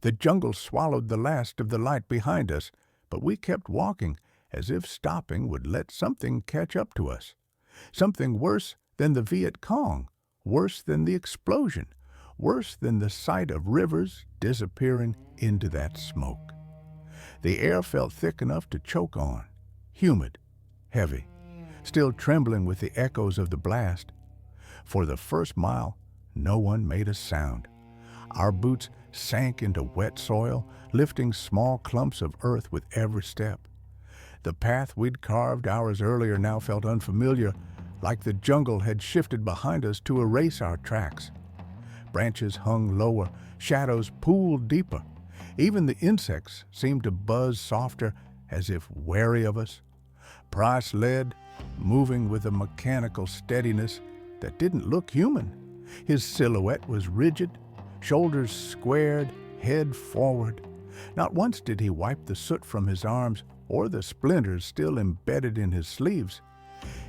The jungle swallowed the last of the light behind us, but we kept walking, as if stopping would let something catch up to us. Something worse than the Viet Cong, worse than the explosion, worse than the sight of rivers disappearing into that smoke. The air felt thick enough to choke on, humid, heavy, still trembling with the echoes of the blast. For the first mile, no one made a sound. Our boots sank into wet soil, lifting small clumps of earth with every step. The path we'd carved hours earlier now felt unfamiliar, like the jungle had shifted behind us to erase our tracks. Branches hung lower, shadows pooled deeper. Even the insects seemed to buzz softer, as if wary of us. Price led, moving with a mechanical steadiness that didn't look human. His silhouette was rigid, shoulders squared, head forward. Not once did he wipe the soot from his arms or the splinters still embedded in his sleeves.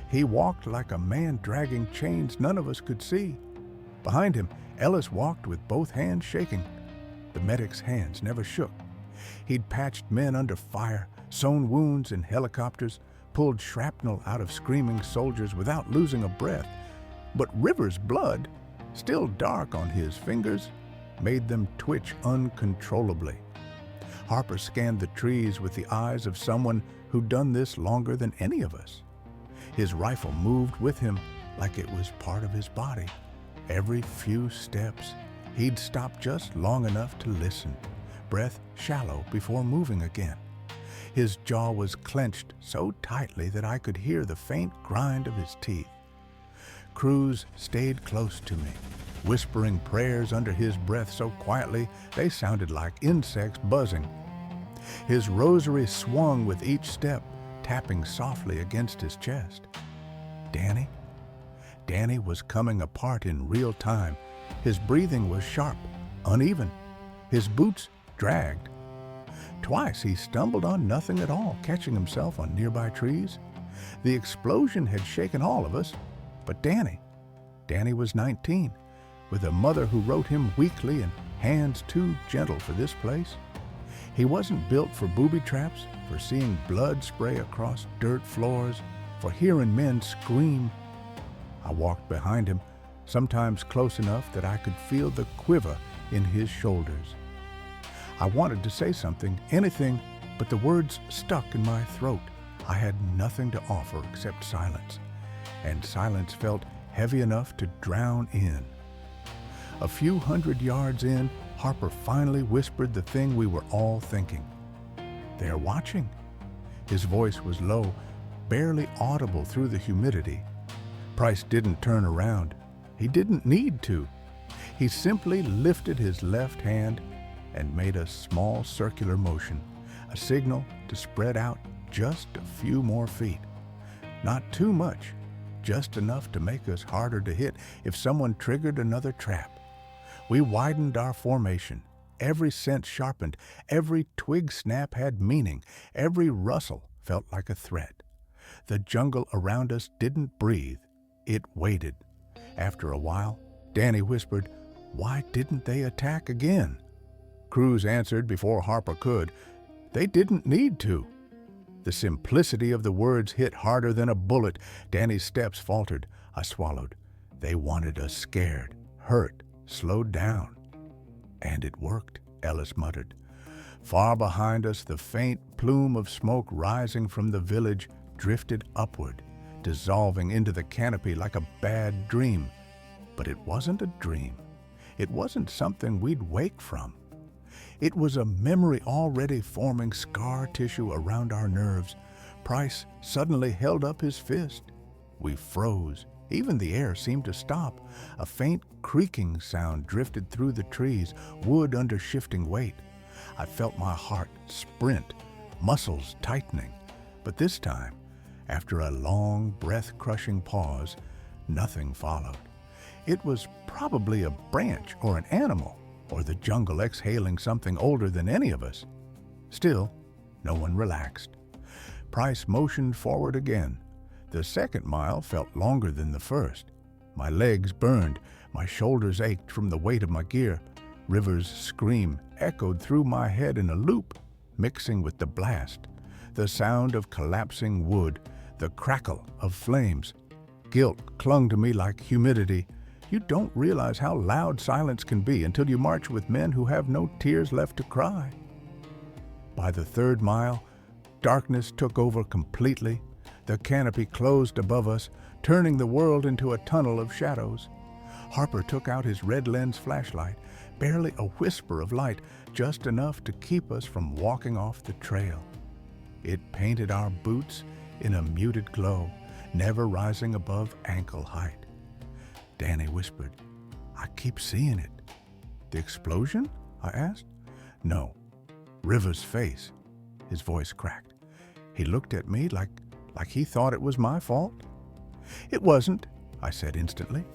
He walked like a man dragging chains none of us could see. Behind him, Ellis walked with both hands shaking. The medic's hands never shook. He'd patched men under fire, sewn wounds in helicopters, pulled shrapnel out of screaming soldiers without losing a breath. But River's blood, still dark on his fingers, made them twitch uncontrollably. Harper scanned the trees with the eyes of someone who'd done this longer than any of us. His rifle moved with him like it was part of his body. Every few steps, he'd stop just long enough to listen, breath shallow before moving again. His jaw was clenched so tightly that I could hear the faint grind of his teeth. Cruz stayed close to me, whispering prayers under his breath so quietly they sounded like insects buzzing. His rosary swung with each step, tapping softly against his chest. Danny? Danny was coming apart in real time. His breathing was sharp, uneven. His boots dragged. Twice he stumbled on nothing at all, catching himself on nearby trees. The explosion had shaken all of us, but Danny was 19, with a mother who wrote him weekly and hands too gentle for this place. He wasn't built for booby traps, for seeing blood spray across dirt floors, for hearing men scream. I walked behind him, sometimes close enough that I could feel the quiver in his shoulders. I wanted to say something, anything, but the words stuck in my throat. I had nothing to offer except silence, and silence felt heavy enough to drown in. A few hundred yards in, Harper finally whispered the thing we were all thinking. "They're watching." His voice was low, barely audible through the humidity. Price didn't turn around. He didn't need to. He simply lifted his left hand and made a small circular motion, a signal to spread out just a few more feet. Not too much, just enough to make us harder to hit if someone triggered another trap. We widened our formation. Every sense sharpened, every twig snap had meaning, every rustle felt like a threat. The jungle around us didn't breathe, it waited. After a while, Danny whispered, "Why didn't they attack again?" Cruz answered before Harper could, "They didn't need to." The simplicity of the words hit harder than a bullet. Danny's steps faltered. I swallowed. They wanted us scared, hurt, slowed down. "And it worked," Ellis muttered. Far behind us, the faint plume of smoke rising from the village drifted upward, dissolving into the canopy like a bad dream. But it wasn't a dream. It wasn't something we'd wake from. It was a memory already forming scar tissue around our nerves. Price suddenly held up his fist. We froze. Even the air seemed to stop. A faint creaking sound drifted through the trees, wood under shifting weight. I felt my heart sprint, muscles tightening. But this time, after a long, breath-crushing pause, nothing followed. It was probably a branch or an animal, or the jungle exhaling something older than any of us. Still, no one relaxed. Price motioned forward again. The second mile felt longer than the first. My legs burned, my shoulders ached from the weight of my gear. River's scream echoed through my head in a loop, mixing with the blast. The sound of collapsing wood, the crackle of flames. Guilt clung to me like humidity. You don't realize how loud silence can be until you march with men who have no tears left to cry. By the 3rd mile, darkness took over completely. The canopy closed above us, turning the world into a tunnel of shadows. Harper took out his red lens flashlight, barely a whisper of light, just enough to keep us from walking off the trail. It painted our boots in a muted glow, never rising above ankle height. Danny whispered, "I keep seeing it." "The explosion?" I asked. "No, River's face." His voice cracked. He looked at me like he thought it was my fault. "It wasn't," I said instantly.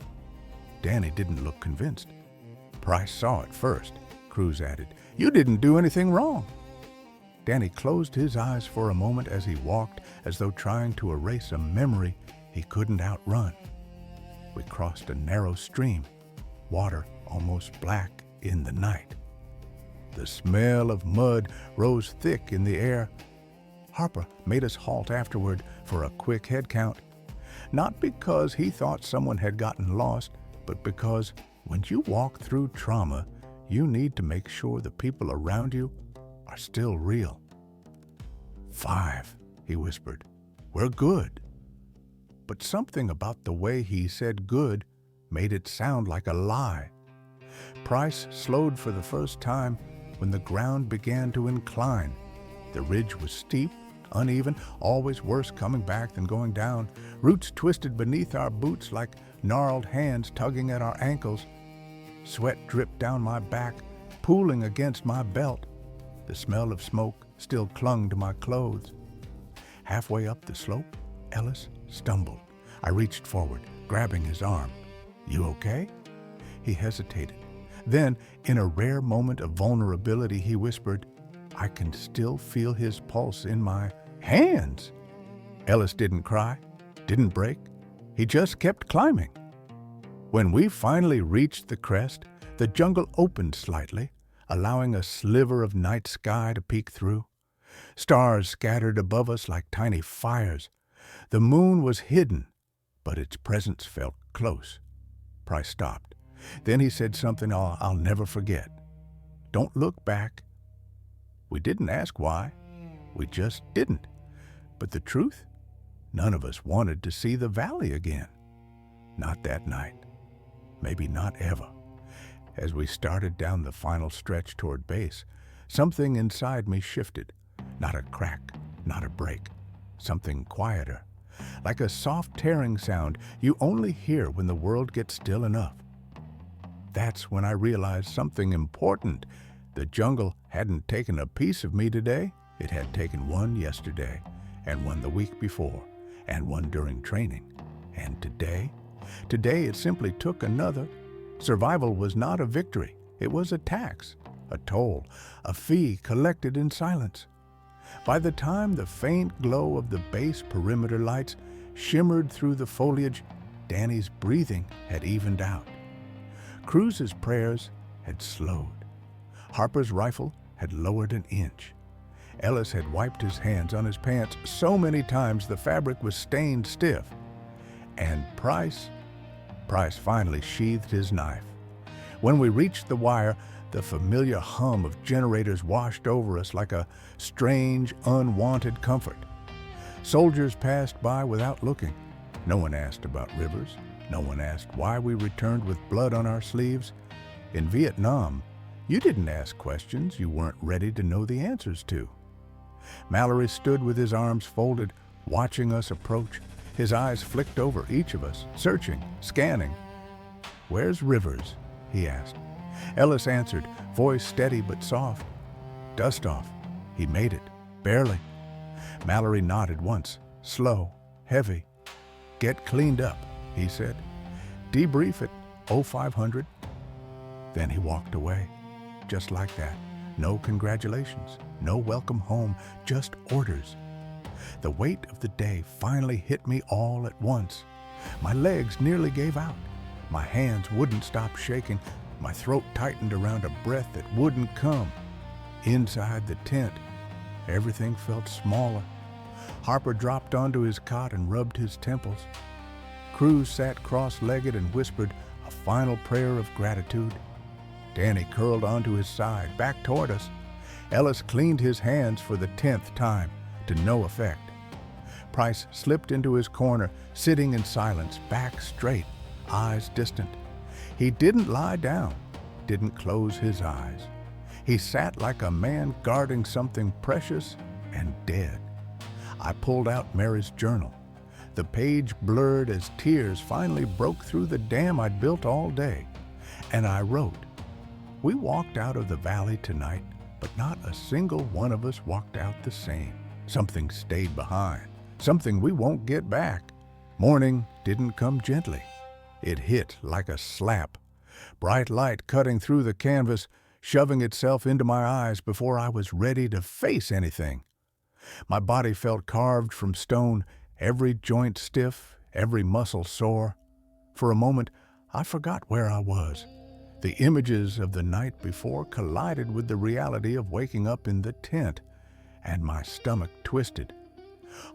Danny didn't look convinced. "Price saw it first," Cruz added. "You didn't do anything wrong." Danny closed his eyes for a moment as he walked, as though trying to erase a memory he couldn't outrun. We crossed a narrow stream, water almost black in the night. The smell of mud rose thick in the air. Harper made us halt afterward for a quick head count, not because he thought someone had gotten lost, but because when you walk through trauma, you need to make sure the people around you are still real. 5, he whispered. "We're good." But something about the way he said good made it sound like a lie. Price slowed for the first time when the ground began to incline. The ridge was steep, uneven, always worse coming back than going down. Roots twisted beneath our boots like gnarled hands tugging at our ankles. Sweat dripped down my back, pooling against my belt. The smell of smoke still clung to my clothes. Halfway up the slope, Ellis stumbled. I reached forward, grabbing his arm. "You okay?" He hesitated. Then, in a rare moment of vulnerability, he whispered, "I can still feel his pulse in my hands." Ellis didn't cry, didn't break. He just kept climbing. When we finally reached the crest, the jungle opened slightly, allowing a sliver of night sky to peek through. Stars scattered above us like tiny fires. The moon was hidden, but its presence felt close. Price stopped. Then he said something I'll never forget. "Don't look back." We didn't ask why. We just didn't. But the truth? None of us wanted to see the valley again. Not that night. Maybe not ever. As we started down the final stretch toward base, something inside me shifted. Not a crack, not a break. Something quieter. Like a soft tearing sound you only hear when the world gets still enough. That's when I realized something important. The jungle hadn't taken a piece of me today. It had taken one yesterday, and one the week before, and one during training. And today it simply took another. Survival was not a victory. It was a tax, a toll, a fee collected in silence. By the time the faint glow of the base perimeter lights shimmered through the foliage, Danny's breathing had evened out. Cruz's prayers had slowed. Harper's rifle had lowered an inch. Ellis had wiped his hands on his pants so many times the fabric was stained stiff. And Price finally sheathed his knife. When we reached the wire, the familiar hum of generators washed over us like a strange, unwanted comfort. Soldiers passed by without looking. No one asked about Rivers. No one asked why we returned with blood on our sleeves. In Vietnam, you didn't ask questions you weren't ready to know the answers to. Mallory stood with his arms folded, watching us approach. His eyes flicked over each of us, searching, scanning. "Where's Rivers?" he asked. Ellis answered, voice steady but soft. "Dust off. He made it. Barely." Mallory nodded once, slow, heavy. "Get cleaned up," he said. "Debrief at 0500. Then he walked away, just like that. No congratulations, no welcome home, just orders. The weight of the day finally hit me all at once. My legs nearly gave out. My hands wouldn't stop shaking. My throat tightened around a breath that wouldn't come. Inside the tent, everything felt smaller. Harper dropped onto his cot and rubbed his temples. Cruz sat cross-legged and whispered a final prayer of gratitude. Danny curled onto his side, back toward us. Ellis cleaned his hands for the 10th time, to no effect. Price slipped into his corner, sitting in silence, back straight, eyes distant. He didn't lie down, didn't close his eyes. He sat like a man guarding something precious and dead. I pulled out Mary's journal. The page blurred as tears finally broke through the dam I'd built all day. And I wrote, "We walked out of the valley tonight, but not a single one of us walked out the same. Something stayed behind, something we won't get back." Morning didn't come gently. It hit like a slap. Bright light cutting through the canvas, shoving itself into my eyes before I was ready to face anything. My body felt carved from stone, every joint stiff, every muscle sore. For a moment, I forgot where I was. The images of the night before collided with the reality of waking up in the tent, and my stomach twisted.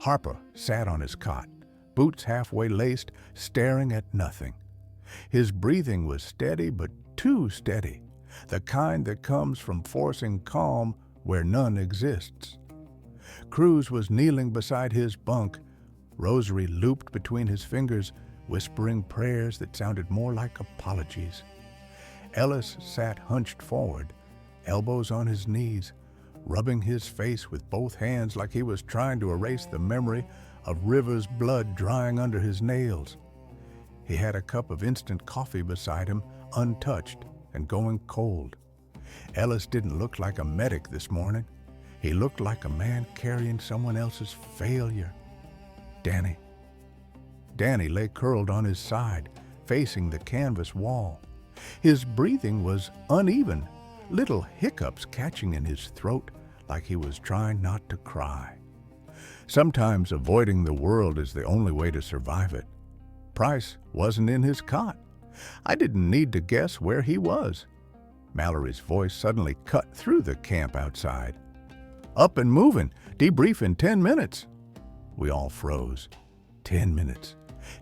Harper sat on his cot, boots halfway laced, staring at nothing. His breathing was steady, but too steady, the kind that comes from forcing calm where none exists. Cruz was kneeling beside his bunk, rosary looped between his fingers, whispering prayers that sounded more like apologies. Ellis sat hunched forward, elbows on his knees, rubbing his face with both hands like he was trying to erase the memory of River's blood drying under his nails. He had a cup of instant coffee beside him, untouched and going cold. Ellis didn't look like a medic this morning. He looked like a man carrying someone else's failure. Danny lay curled on his side, facing the canvas wall. His breathing was uneven, little hiccups catching in his throat like he was trying not to cry. Sometimes avoiding the world is the only way to survive it. Price wasn't in his cot. I didn't need to guess where he was. Mallory's voice suddenly cut through the camp outside. "Up and moving, debrief in 10 minutes. We all froze. 10 minutes.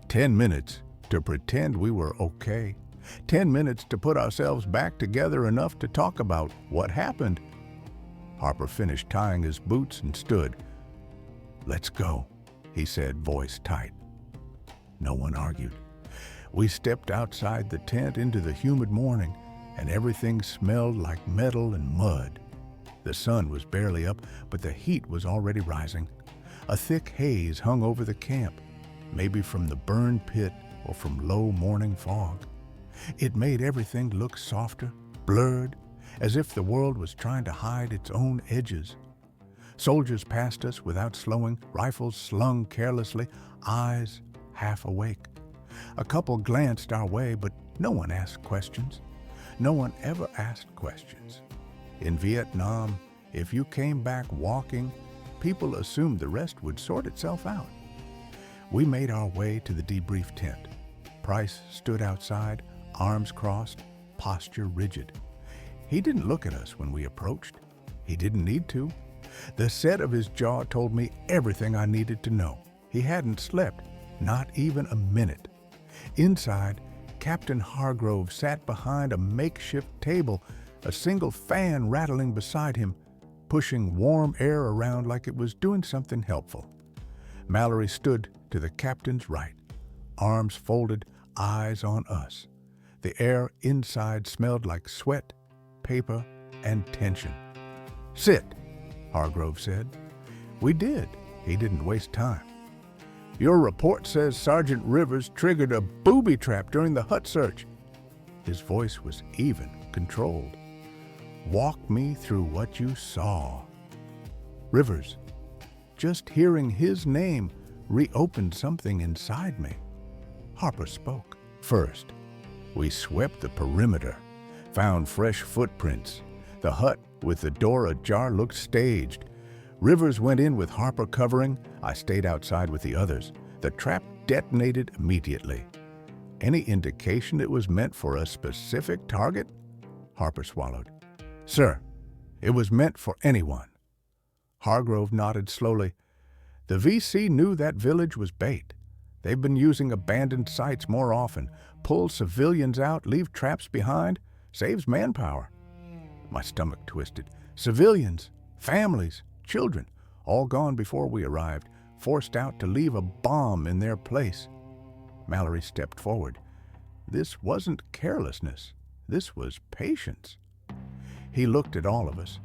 10 minutes to pretend we were okay. 10 minutes to put ourselves back together enough to talk about what happened. Harper finished tying his boots and stood. "Let's go," he said, voice tight. No one argued. We stepped outside the tent into the humid morning, and everything smelled like metal and mud. The sun was barely up, but the heat was already rising. A thick haze hung over the camp, maybe from the burned pit or from low morning fog. It made everything look softer, blurred, as if the world was trying to hide its own edges. Soldiers passed us without slowing, rifles slung carelessly, eyes half awake. A couple glanced our way, but no one asked questions. No one ever asked questions. In Vietnam, if you came back walking, people assumed the rest would sort itself out. We made our way to the debrief tent. Price stood outside, arms crossed, posture rigid. He didn't look at us when we approached. He didn't need to. The set of his jaw told me everything I needed to know. He hadn't slept, not even a minute. Inside, Captain Hargrove sat behind a makeshift table, a single fan rattling beside him, pushing warm air around like it was doing something helpful. Mallory stood to the captain's right, arms folded, eyes on us. The air inside smelled like sweat, paper, and tension. "Sit," Hargrove said. We did. He didn't waste time. "Your report says Sergeant Rivers triggered a booby trap during the hut search." His voice was even, controlled. "Walk me through what you saw." Rivers. Just hearing his name reopened something inside me. Harper spoke. "First, we swept the perimeter, found fresh footprints. The hut with the door ajar looked staged. Rivers went in with Harper covering. I stayed outside with the others. The trap detonated immediately. Any indication it was meant for a specific target? Harper swallowed. Sir, it was meant for anyone. Hargrove nodded slowly. The VC knew that village was bait. They've been using abandoned sites more often. Pull civilians out, leave traps behind, saves manpower. My stomach twisted. Civilians, families, children, all gone before we arrived, forced out to leave a bomb in their place. Mallory stepped forward. This wasn't carelessness. This was patience. He looked at all of us,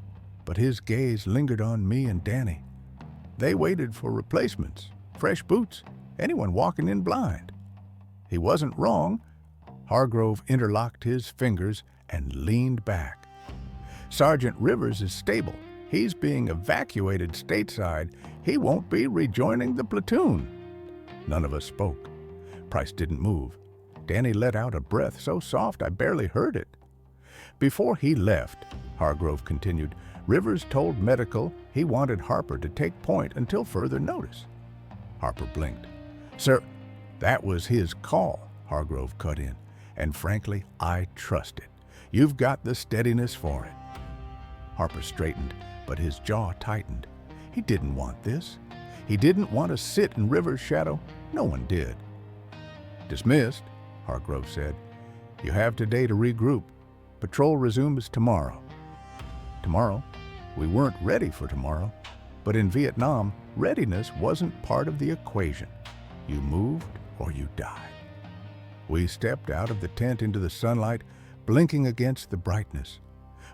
but his gaze lingered on me and Danny. They waited for replacements, fresh boots, anyone walking in blind. He wasn't wrong. Hargrove interlocked his fingers and leaned back. Sergeant Rivers is stable. He's being evacuated stateside. He won't be rejoining the platoon. None of us spoke. Price didn't move. Danny let out a breath so soft I barely heard it. Before he left, Hargrove continued, Rivers told medical he wanted Harper to take point until further notice. Harper blinked. Sir, that was his call, Hargrove cut in, and frankly, I trust it. You've got the steadiness for it. Harper straightened, but his jaw tightened. He didn't want this. He didn't want to sit in Rivers' shadow. No one did. Dismissed, Hargrove said. You have today to regroup. Patrol resumes tomorrow. Tomorrow? We weren't ready for tomorrow. But in Vietnam, readiness wasn't part of the equation. You moved or you died. We stepped out of the tent into the sunlight, blinking against the brightness.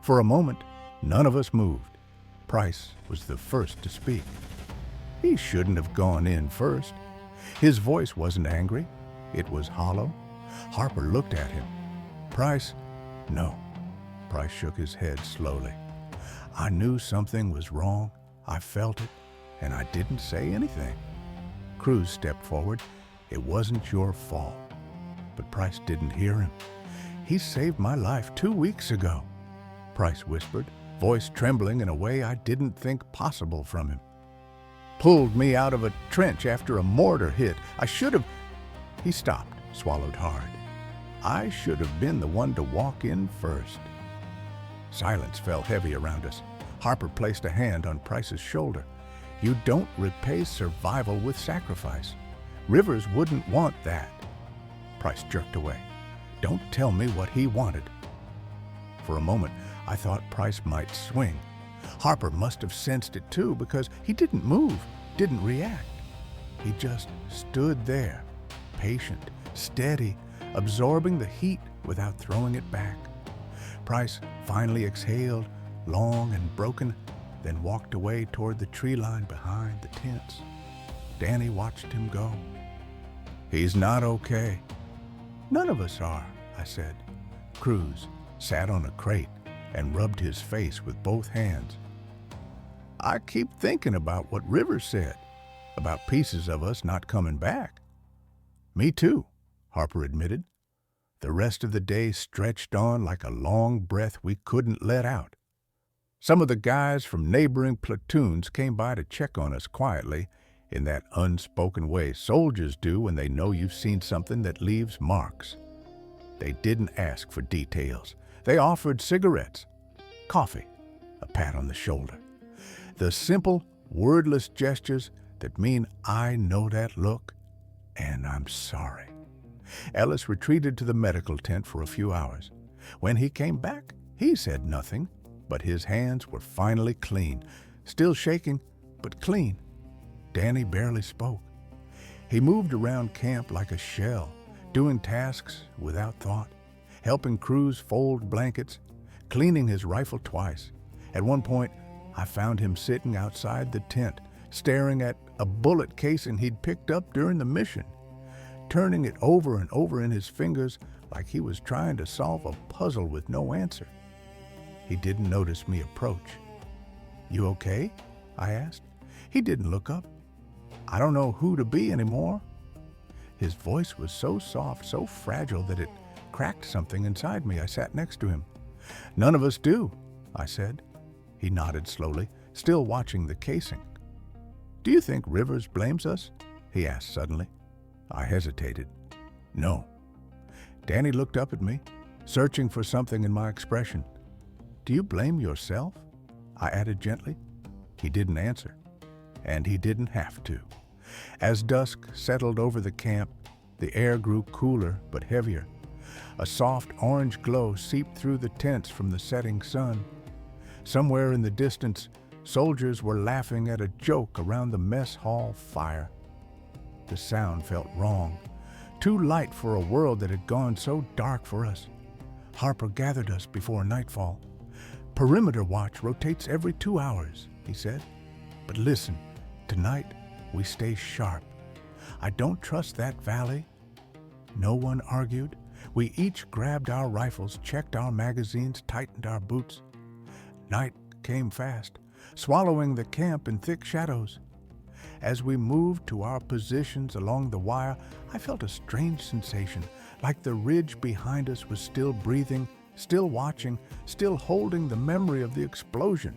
For a moment, none of us moved. Price was the first to speak. He shouldn't have gone in first. His voice wasn't angry. It was hollow. Harper looked at him. Price? No. Price shook his head slowly. I knew something was wrong. I felt it, and I didn't say anything. Cruz stepped forward. It wasn't your fault. But Price didn't hear him. He saved my life 2 weeks ago, Price whispered, voice trembling in a way I didn't think possible from him. Pulled me out of a trench after a mortar hit. I should have... He stopped, swallowed hard. I should have been the one to walk in first. Silence fell heavy around us. Harper placed a hand on Price's shoulder. You don't repay survival with sacrifice. Rivers wouldn't want that. Price jerked away. Don't tell me what he wanted. For a moment, I thought Price might swing. Harper must have sensed it too, because he didn't move, didn't react. He just stood there, patient, steady, absorbing the heat without throwing it back. Price finally exhaled, long and broken, then walked away toward the tree line behind the tents. Danny watched him go. He's not okay. None of us are, I said. Cruz sat on a crate and rubbed his face with both hands. I keep thinking about what Rivers said, about pieces of us not coming back. Me too, Harper admitted. The rest of the day stretched on like a long breath we couldn't let out. Some of the guys from neighboring platoons came by to check on us quietly, in that unspoken way soldiers do when they know you've seen something that leaves marks. They didn't ask for details. They offered cigarettes, coffee, a pat on the shoulder. The simple, wordless gestures that mean I know that look, and I'm sorry. Ellis retreated to the medical tent for a few hours. When he came back, he said nothing, but his hands were finally clean, still shaking, but clean. Danny barely spoke. He moved around camp like a shell, doing tasks without thought, helping Cruz fold blankets, cleaning his rifle twice. At one point, I found him sitting outside the tent, staring at a bullet casing he'd picked up during the mission, turning it over and over in his fingers like he was trying to solve a puzzle with no answer. He didn't notice me approach. You okay? I asked. He didn't look up. I don't know who to be anymore. His voice was so soft, so fragile that it cracked something inside me. I sat next to him. None of us do, I said. He nodded slowly, still watching the casing. Do you think Rivers blames us? He asked suddenly. I hesitated. No, Danny looked up at me, searching for something in my expression. "Do you blame yourself?" I added gently. He didn't answer, and he didn't have to. As dusk settled over the camp, the air grew cooler but heavier. A soft orange glow seeped through the tents from the setting sun. Somewhere in the distance, soldiers were laughing at a joke around the mess hall fire. The sound felt wrong, too light for a world that had gone so dark for us. Harper gathered us before nightfall. "Perimeter watch rotates every 2 hours," he said. "But listen, tonight we stay sharp. I don't trust that valley." No one argued. We each grabbed our rifles, checked our magazines, tightened our boots. Night came fast, swallowing the camp in thick shadows. As we moved to our positions along the wire, I felt a strange sensation, like the ridge behind us was still breathing, still watching, still holding the memory of the explosion.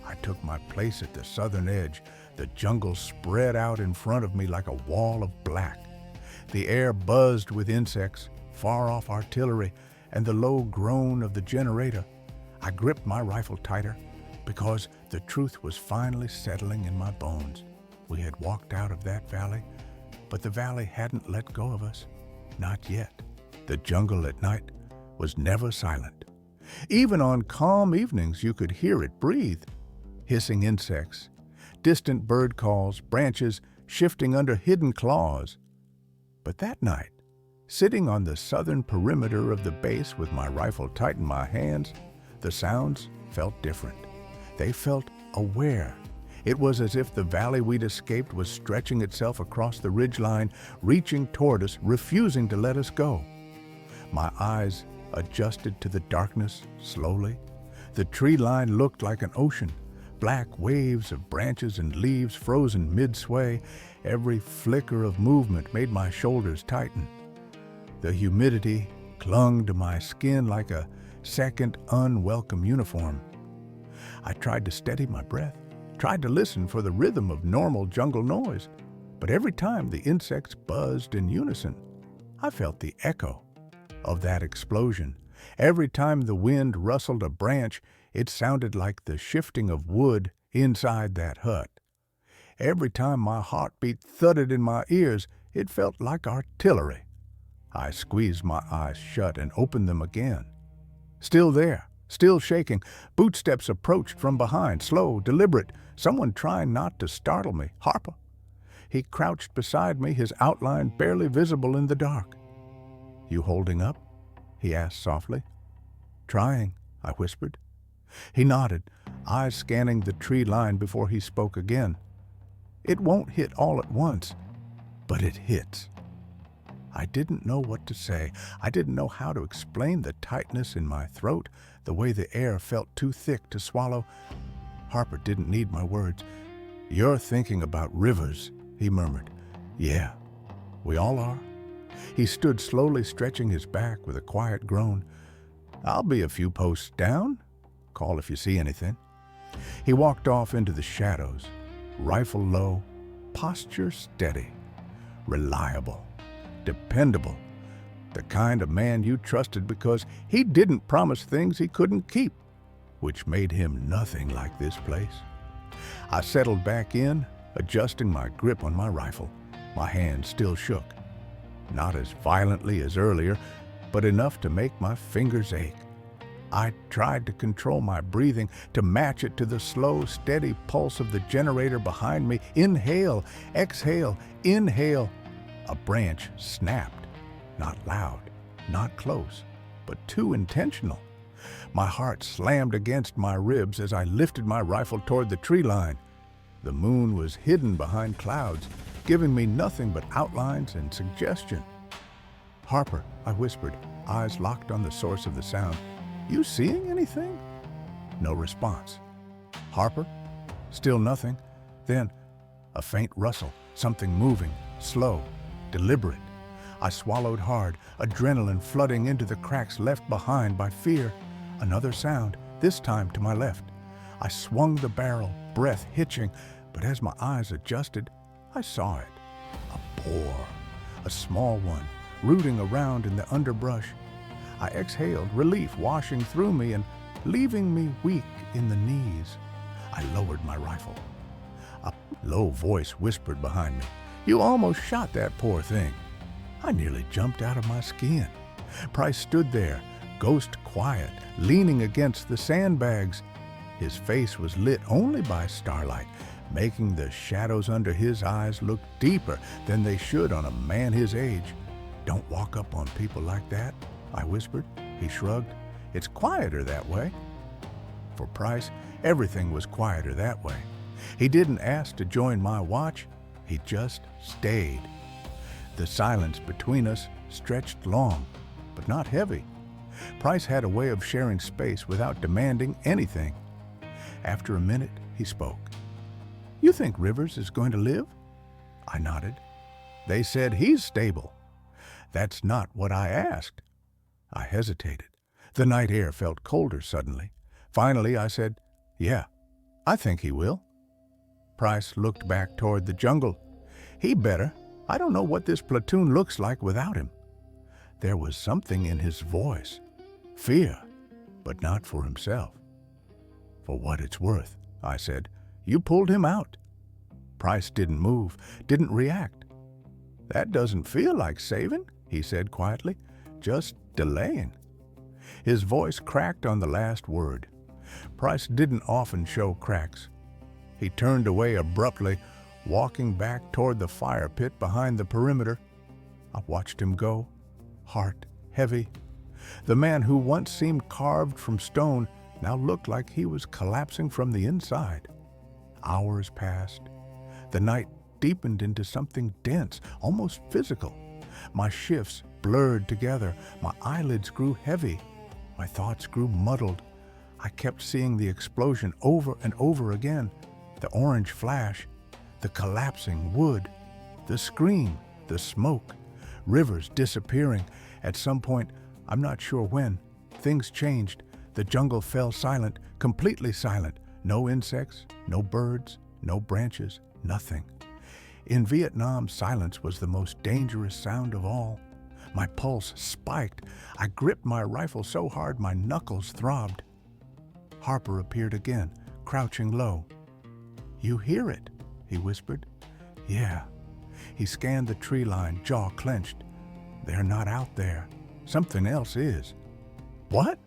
I took my place at the southern edge. The jungle spread out in front of me like a wall of black. The air buzzed with insects, far-off artillery, and the low groan of the generator. I gripped my rifle tighter because the truth was finally settling in my bones. We had walked out of that valley, but the valley hadn't let go of us. Not yet. The jungle at night was never silent. Even on calm evenings, you could hear it breathe. Hissing insects, distant bird calls, branches shifting under hidden claws. But that night, sitting on the southern perimeter of the base with my rifle tight in my hands, the sounds felt different. They felt aware. It was as if the valley we'd escaped was stretching itself across the ridgeline, reaching toward us, refusing to let us go. My eyes adjusted to the darkness slowly. The tree line looked like an ocean, black waves of branches and leaves frozen mid-sway. Every flicker of movement made my shoulders tighten. The humidity clung to my skin like a second unwelcome uniform. I tried to steady my breath, tried to listen for the rhythm of normal jungle noise, but every time the insects buzzed in unison, I felt the echo of that explosion. Every time the wind rustled a branch, it sounded like the shifting of wood inside that hut. Every time my heartbeat thudded in my ears, it felt like artillery. I squeezed my eyes shut and opened them again. Still there, still shaking, bootsteps approached from behind, slow, deliberate, someone trying not to startle me. Harper. He crouched beside me, his outline barely visible in the dark. "You holding up?" he asked softly. "Trying," I whispered. He nodded, eyes scanning the tree line before he spoke again. "It won't hit all at once, but it hits." I didn't know what to say. I didn't know how to explain the tightness in my throat, the way the air felt too thick to swallow. Harper didn't need my words. "You're thinking about rivers," he murmured. "Yeah, we all are." He stood slowly stretching his back with a quiet groan. "I'll be a few posts down. Call if you see anything." He walked off into the shadows, rifle low, posture steady, reliable, dependable, the kind of man you trusted because he didn't promise things he couldn't keep, which made him nothing like this place. I settled back in, adjusting my grip on my rifle. My hand still shook. Not as violently as earlier, but enough to make my fingers ache. I tried to control my breathing, to match it to the slow, steady pulse of the generator behind me. Inhale, exhale, inhale. A branch snapped, not loud, not close, but too intentional. My heart slammed against my ribs as I lifted my rifle toward the tree line. The moon was hidden behind clouds, giving me nothing but outlines and suggestion. "Harper," I whispered, eyes locked on the source of the sound. "You seeing anything?" No response. "Harper?" Still nothing. Then a faint rustle, something moving, slow, deliberate. I swallowed hard, adrenaline flooding into the cracks left behind by fear. Another sound, this time to my left. I swung the barrel, breath hitching, but as my eyes adjusted, I saw it. A boar, a small one, rooting around in the underbrush. I exhaled, relief washing through me and leaving me weak in the knees. I lowered my rifle. A low voice whispered behind me, "You almost shot that poor thing." I nearly jumped out of my skin. Price stood there, ghost quiet, leaning against the sandbags. His face was lit only by starlight, making the shadows under his eyes look deeper than they should on a man his age. "Don't walk up on people like that," I whispered. He shrugged. "It's quieter that way." For Price, everything was quieter that way. He didn't ask to join my watch. He just stayed. The silence between us stretched long, but not heavy. Price had a way of sharing space without demanding anything. After a minute, he spoke. "You think Rivers is going to live?" I nodded. "They said he's stable." "That's not what I asked." I hesitated. The night air felt colder suddenly. Finally, I said, "Yeah, I think he will." Price looked back toward the jungle. "He better. I don't know what this platoon looks like without him." There was something in his voice. Fear, but not for himself. "For what it's worth," I said, "you pulled him out." Price didn't move, didn't react. "That doesn't feel like saving," he said quietly, "just delaying." His voice cracked on the last word. Price didn't often show cracks. He turned away abruptly, walking back toward the fire pit behind the perimeter. I watched him go, heart heavy. The man who once seemed carved from stone now looked like he was collapsing from the inside. Hours passed. The night deepened into something dense, almost physical. My shifts blurred together. My eyelids grew heavy. My thoughts grew muddled. I kept seeing the explosion over and over again. The orange flash, the collapsing wood, the scream, the smoke, Rivers disappearing. At some point, I'm not sure when, things changed. The jungle fell silent, completely silent. No insects, no birds, no branches, nothing. In Vietnam, silence was the most dangerous sound of all. My pulse spiked. I gripped my rifle so hard my knuckles throbbed. Harper appeared again, crouching low. "You hear it?" he whispered. "Yeah." He scanned the tree line, jaw clenched. "They're not out there. Something else is." "What?"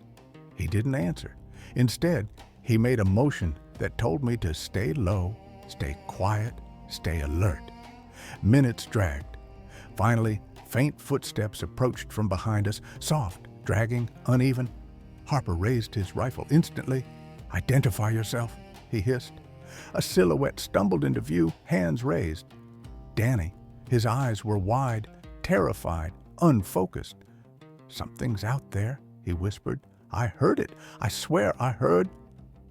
He didn't answer. Instead, he made a motion that told me to stay low, stay quiet, stay alert. Minutes dragged. Finally, faint footsteps approached from behind us, soft, dragging, uneven. Harper raised his rifle instantly. "Identify yourself," he hissed. A silhouette stumbled into view, hands raised. Danny. His eyes were wide, terrified, unfocused. "Something's out there," he whispered. "I heard it. I swear I heard."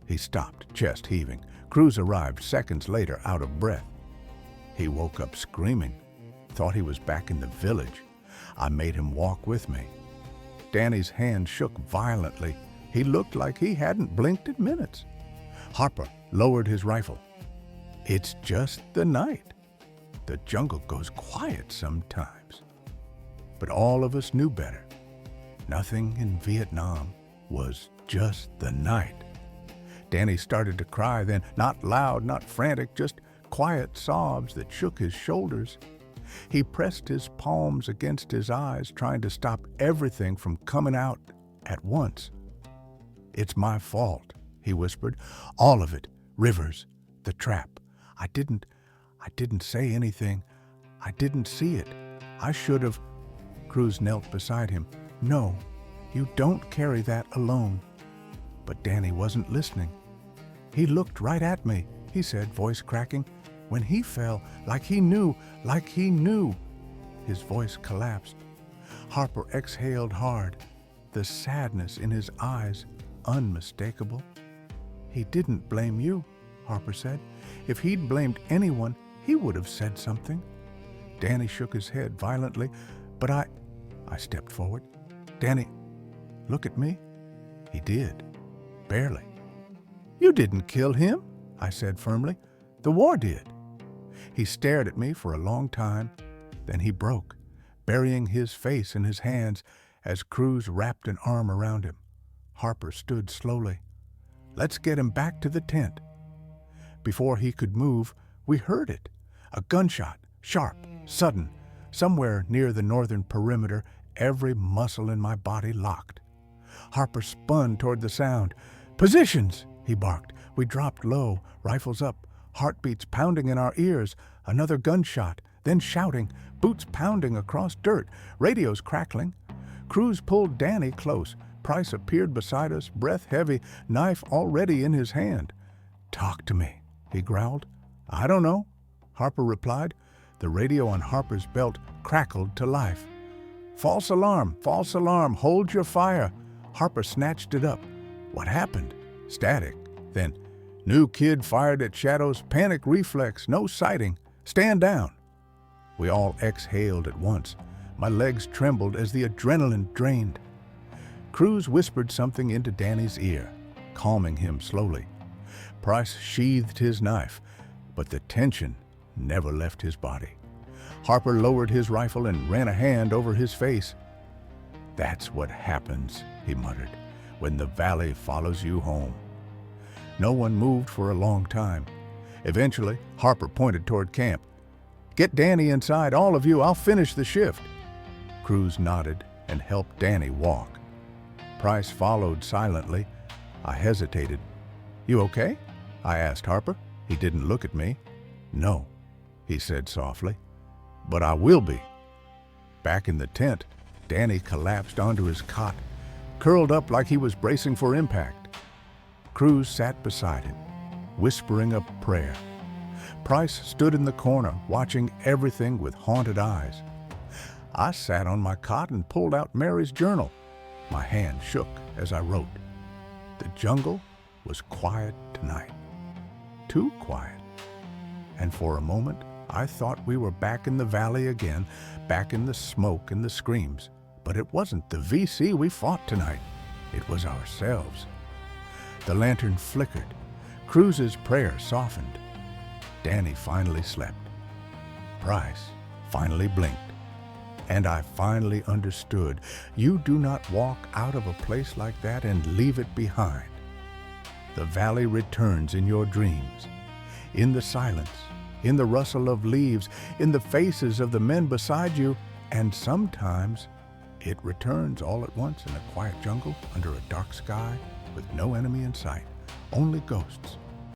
He stopped, chest heaving. Cruz arrived seconds later, out of breath. He woke up screaming. Thought he was back in the village. I made him walk with me. Danny's hand shook violently. He looked like he hadn't blinked in minutes. Harper lowered his rifle. "It's just the night. The jungle goes quiet sometimes." But all of us knew better. Nothing in Vietnam was just the night. Danny started to cry then, not loud, not frantic, just quiet sobs that shook his shoulders. He pressed his palms against his eyes, trying to stop everything from coming out at once. "It's my fault," he whispered. "All of it. Rivers, the trap. I didn't say anything. I didn't see it. I should have." Cruz knelt beside him. "No, you don't carry that alone." But Danny wasn't listening. "He looked right at me," he said, voice cracking. "When he fell, like he knew. His voice collapsed. Harper exhaled hard, the sadness in his eyes unmistakable. "He didn't blame you," Harper said. "If he'd blamed anyone, he would have said something." Danny shook his head violently, but I stepped forward. "Danny, look at me." He did, barely. "You didn't kill him," I said firmly. "The war did." He stared at me for a long time, then he broke. burying his face in his hands as Cruz wrapped an arm around him. Harper stood slowly. "Let's get him back to the tent." Before he could move, we heard it. A gunshot, sharp, sudden. Somewhere near the northern perimeter, every muscle in my body locked. Harper spun toward the sound. "Positions!" he barked. We dropped low, rifles up, heartbeats pounding in our ears. Another gunshot, then shouting, boots pounding across dirt, radios crackling. Cruz pulled Danny close. Price appeared beside us, breath heavy, knife already in his hand. "Talk to me," he growled. "I don't know," Harper replied. The radio on Harper's belt crackled to life. False alarm, hold your fire." Harper snatched it up. What happened? Static. Then, "New kid fired at shadows, panic reflex, no sighting, stand down." We all exhaled at once. My legs trembled as the adrenaline drained. Cruz whispered something into Danny's ear, calming him slowly. Price sheathed his knife, but the tension never left his body. Harper lowered his rifle and ran a hand over his face. "That's what happens," he muttered, "when the valley follows you home." No one moved for a long time. Eventually, Harper pointed toward camp. "Get Danny inside, all of you, I'll finish the shift." Cruz nodded and helped Danny walk. Price followed silently. I hesitated. "You okay?" I asked Harper. He didn't look at me. "No," he said softly, "but I will be." Back in the tent, Danny collapsed onto his cot, curled up like he was bracing for impact. Cruz sat beside him, whispering a prayer. Price stood in the corner, watching everything with haunted eyes. I sat on my cot and pulled out Mary's journal. My hand shook as I wrote. The jungle was quiet tonight. Too quiet. And for a moment, I thought we were back in the valley again, back in the smoke and the screams. But it wasn't the VC we fought tonight. It was ourselves. The lantern flickered. Cruz's prayer softened. Danny finally slept. Price finally blinked. And I finally understood. You do not walk out of a place like that and leave it behind. The valley returns in your dreams, in the silence, in the rustle of leaves, in the faces of the men beside you, and sometimes it returns all at once in a quiet jungle under a dark sky with no enemy in sight, only ghosts.